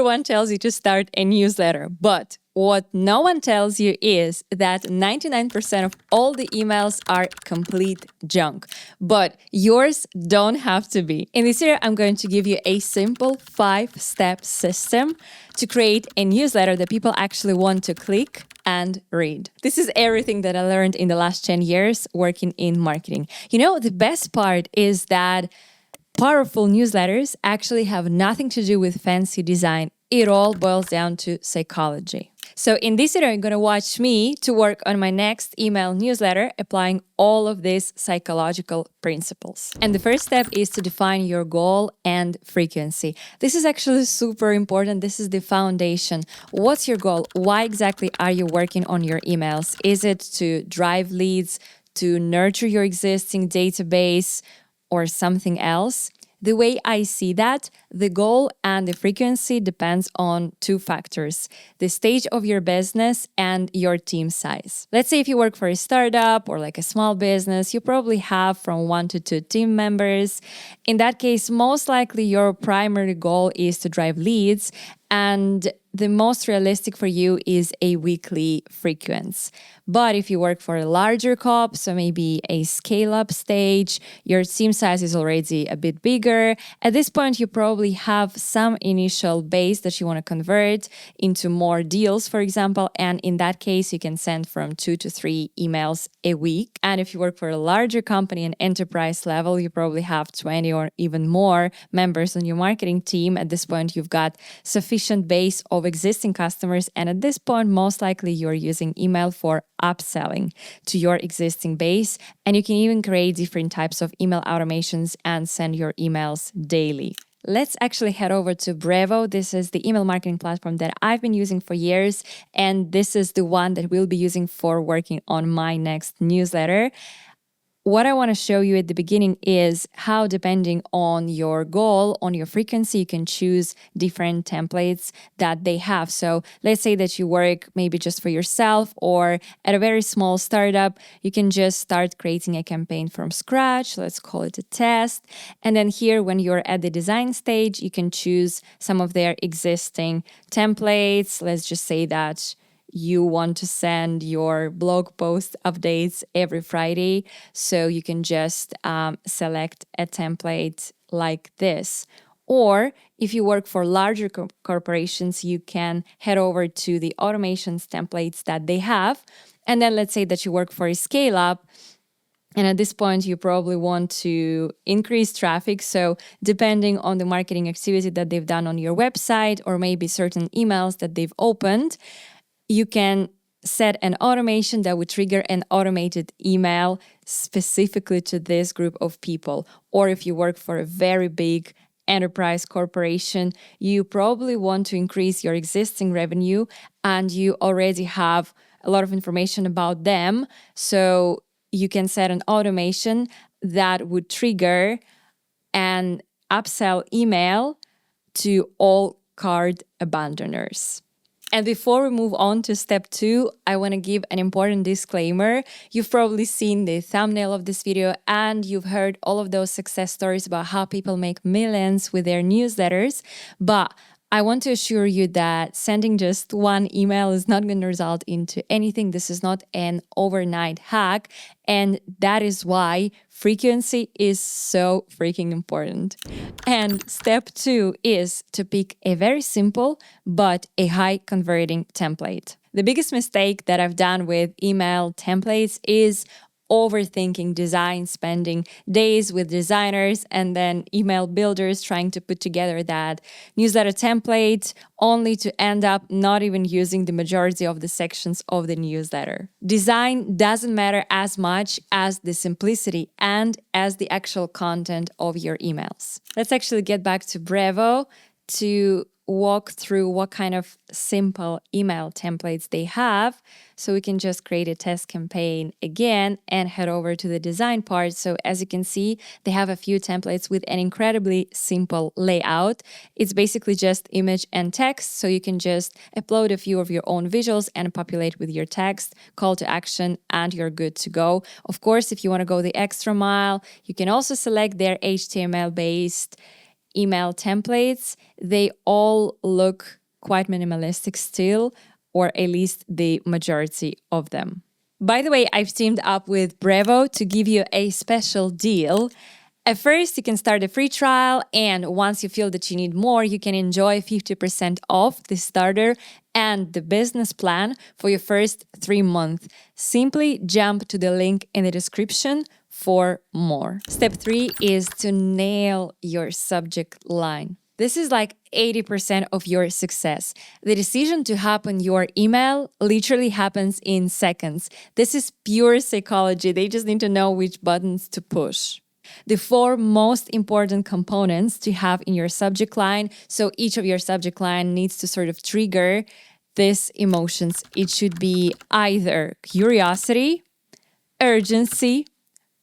everyone tells you to start a newsletter, but what no one tells you is that 99% of all the emails are complete junk, but yours don't have to be. In this video, I'm going to give you a simple 5-step system to create a newsletter that people actually want to click and read. This is everything that I learned in the last 10 years working in marketing. You know, the best part is that powerful newsletters actually have nothing to do with fancy design. It all boils down to psychology. So in this video, you're going to watch me to work on my next email newsletter, applying all of these psychological principles. And the first step is to define your goal and frequency. This is actually super important. This is the foundation. What's your goal? Why exactly are you working on your emails? Is it to drive leads, to nurture your existing database, or something else? The way I see that, the goal and the frequency depends on 2 factors: the stage of your business and your team size. Let's say if you work for a startup or like a small business, you probably have from 1 to 2 team members. In that case, most likely your primary goal is to drive leads, and the most realistic for you is a weekly frequency. But if you work for a larger co-op, so maybe a scale-up stage, your team size is already a bit bigger. At this point, you probably have some initial base that you want to convert into more deals, for example. And in that case, you can send from 2 to 3 emails a week. And if you work for a larger company, an enterprise level, you probably have 20 or even more members on your marketing team. At this point, you've got sufficient base of existing customers. And at this point, most likely you're using email for upselling to your existing base. And you can even create different types of email automations and send your emails daily. Let's actually head over to Brevo. This is the email marketing platform that I've been using for years. And this is the one that we'll be using for working on my next newsletter. What I want to show you at the beginning is how, depending on your goal, on your frequency, you can choose different templates that they have. So let's say that you work maybe just for yourself or at a very small startup, you can just start creating a campaign from scratch. Let's call it a test. And then here, when you're at the design stage, you can choose some of their existing templates. Let's just say that you want to send your blog post updates every Friday. So you can just select a template like this. Or if you work for larger corporations, you can head over to the automations templates that they have. And then let's say that you work for a scale up. And at this point, you probably want to increase traffic. So depending on the marketing activity that they've done on your website, or maybe certain emails that they've opened, you can set an automation that would trigger an automated email specifically to this group of people. Or if you work for a very big enterprise corporation, you probably want to increase your existing revenue and you already have a lot of information about them. So you can set an automation that would trigger an upsell email to all cart abandoners. And before we move on to step 2, I want to give an important disclaimer. You've probably seen the thumbnail of this video and you've heard all of those success stories about how people make millions with their newsletters. But I want to assure you that sending just one email is not going to result into anything. This is not an overnight hack. And that is why frequency is so freaking important. And step 2 is to pick a very simple but a high converting template. The biggest mistake that I've done with email templates is overthinking design, spending days with designers and then email builders trying to put together that newsletter template only to end up not even using the majority of the sections of the newsletter. Design doesn't matter as much as the simplicity and as the actual content of your emails. Let's actually get back to Brevo to walk through what kind of simple email templates they have. So we can just create a test campaign again and head over to the design part. So as you can see, they have a few templates with an incredibly simple layout. It's basically just image and text. So you can just upload a few of your own visuals and populate with your text, call to action, and you're good to go. Of course, if you want to go the extra mile, you can also select their HTML-based email templates, they all look quite minimalistic still, or at least the majority of them. By the way, I've teamed up with Brevo to give you a special deal. At first, you can start a free trial, and once you feel that you need more, you can enjoy 50% off the starter and the business plan for your first 3 months. Simply jump to the link in the description for more. Step 3 is to nail your subject line. This is like 80% of your success. The decision to open your email literally happens in seconds. This is pure psychology. They just need to know which buttons to push. The 4 most important components to have in your subject line. So each of your subject line needs to sort of trigger these emotions. It should be either curiosity, urgency,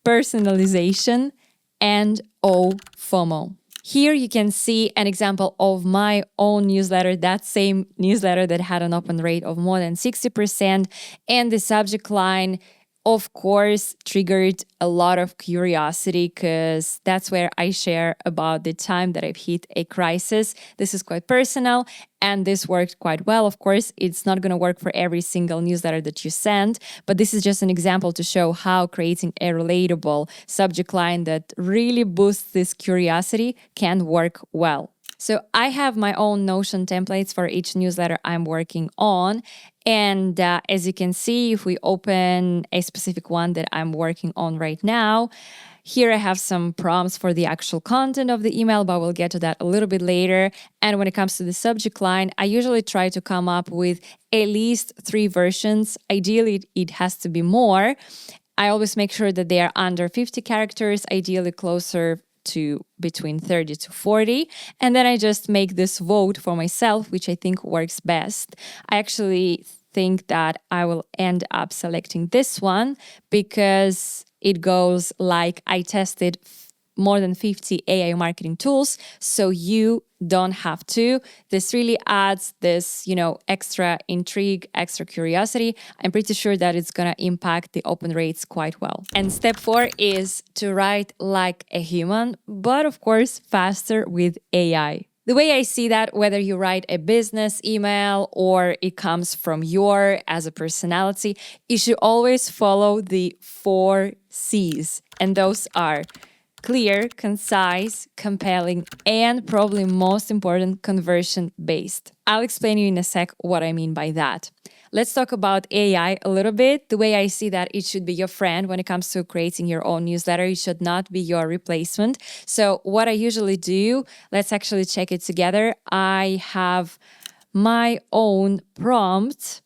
personalization, and FOMO. Here you can see an example of my own newsletter, that same newsletter that had an open rate of more than 60%, and the subject line, of course, triggered a lot of curiosity because that's where I share about the time that I've hit a crisis. This is quite personal and this worked quite well. Of course, it's not going to work for every single newsletter that you send, but this is just an example to show how creating a relatable subject line that really boosts this curiosity can work well. So I have my own Notion templates for each newsletter I'm working on. And as you can see, if we open a specific one that I'm working on right now, here I have some prompts for the actual content of the email, but we'll get to that a little bit later. And when it comes to the subject line, I usually try to come up with at least 3 versions. Ideally, it has to be more. I always make sure that they are under 50 characters, ideally closer to between 30 to 40. And then I just make this vote for myself, which I think works best. I actually think that I will end up selecting this one because it goes like I tested more than 50 AI marketing tools, so you don't have to. This really adds this, extra intrigue, extra curiosity. I'm pretty sure that it's going to impact the open rates quite well. And step 4 is to write like a human, but of course, faster with AI. The way I see that, whether you write a business email or it comes from as a personality, you should always follow the 4 C's. And those are clear, concise, compelling, and probably most important, conversion-based. I'll explain you in a sec what I mean by that. Let's talk about AI a little bit. The way I see that, it should be your friend when it comes to creating your own newsletter. It should not be your replacement. So what I usually do, let's actually check it together. I have my own prompt,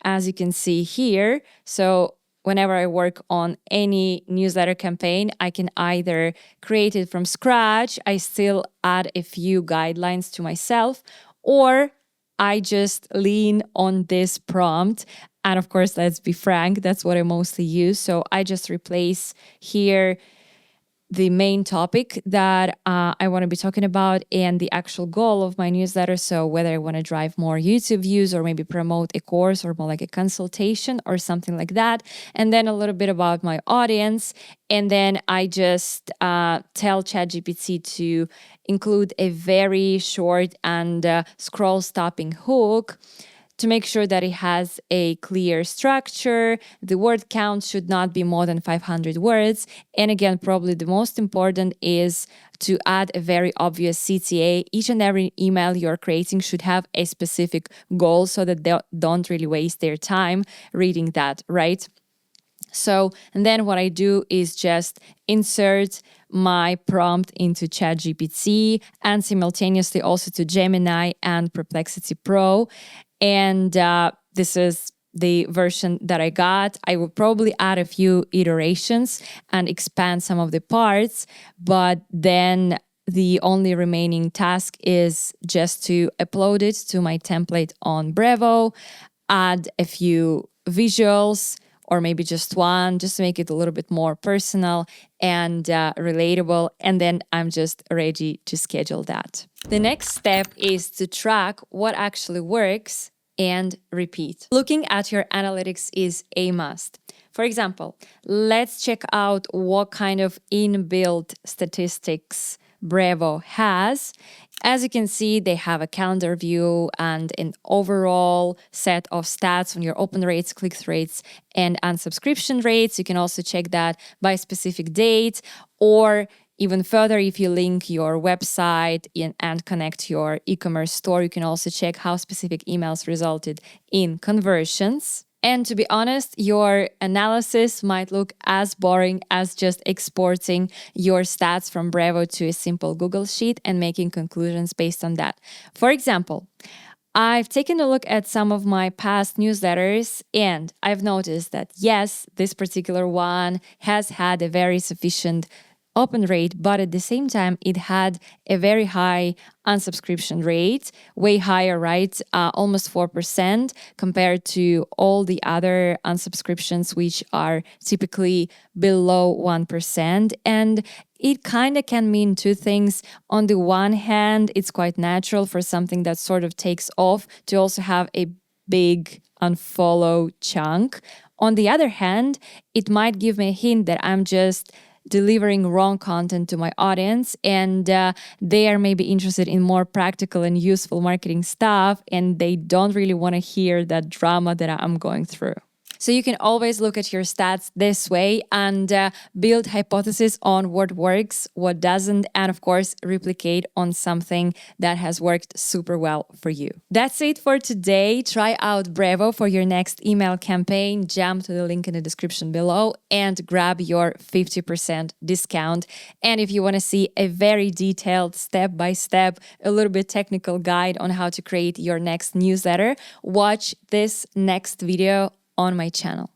as you can see here. So whenever I work on any newsletter campaign, I can either create it from scratch, I still add a few guidelines to myself, or I just lean on this prompt. And of course, let's be frank, that's what I mostly use. So I just replace here the main topic that I want to be talking about and the actual goal of my newsletter. So whether I want to drive more YouTube views or maybe promote a course or more like a consultation or something like that. And then a little bit about my audience. And then I just tell ChatGPT to include a very short and scroll-stopping hook to make sure that it has a clear structure. The word count should not be more than 500 words. And again, probably the most important is to add a very obvious CTA. Each and every email you're creating should have a specific goal so that they don't really waste their time reading that, right? So, and then what I do is just insert my prompt into ChatGPT and simultaneously also to Gemini and Perplexity Pro. And this is the version that I got. I will probably add a few iterations and expand some of the parts, but then the only remaining task is just to upload it to my template on Brevo, add a few visuals, or maybe just one, just to make it a little bit more personal and relatable. And then I'm just ready to schedule that. The next step is to track what actually works and repeat. Looking at your analytics is a must. For example, let's check out what kind of inbuilt statistics Brevo has. As you can see, they have a calendar view and an overall set of stats on your open rates, click-through rates, and unsubscription rates. You can also check that by specific date, or even further, if you link your website and connect your e-commerce store, you can also check how specific emails resulted in conversions. And to be honest, your analysis might look as boring as just exporting your stats from Brevo to a simple Google Sheet and making conclusions based on that. For example, I've taken a look at some of my past newsletters and I've noticed that yes, this particular one has had a very sufficient open rate, but at the same time, it had a very high unsubscription rate, way higher, right? Almost 4% compared to all the other unsubscriptions, which are typically below 1%. And it kind of can mean two things. On the one hand, it's quite natural for something that sort of takes off to also have a big unfollow chunk. On the other hand, it might give me a hint that I'm just delivering wrong content to my audience and they are maybe interested in more practical and useful marketing stuff and they don't really want to hear that drama that I'm going through. So you can always look at your stats this way and build hypotheses on what works, what doesn't, and of course, replicate on something that has worked super well for you. That's it for today. Try out Brevo for your next email campaign. Jump to the link in the description below and grab your 50% discount. And if you want to see a very detailed step-by-step, a little bit technical guide on how to create your next newsletter, watch this next video on my channel.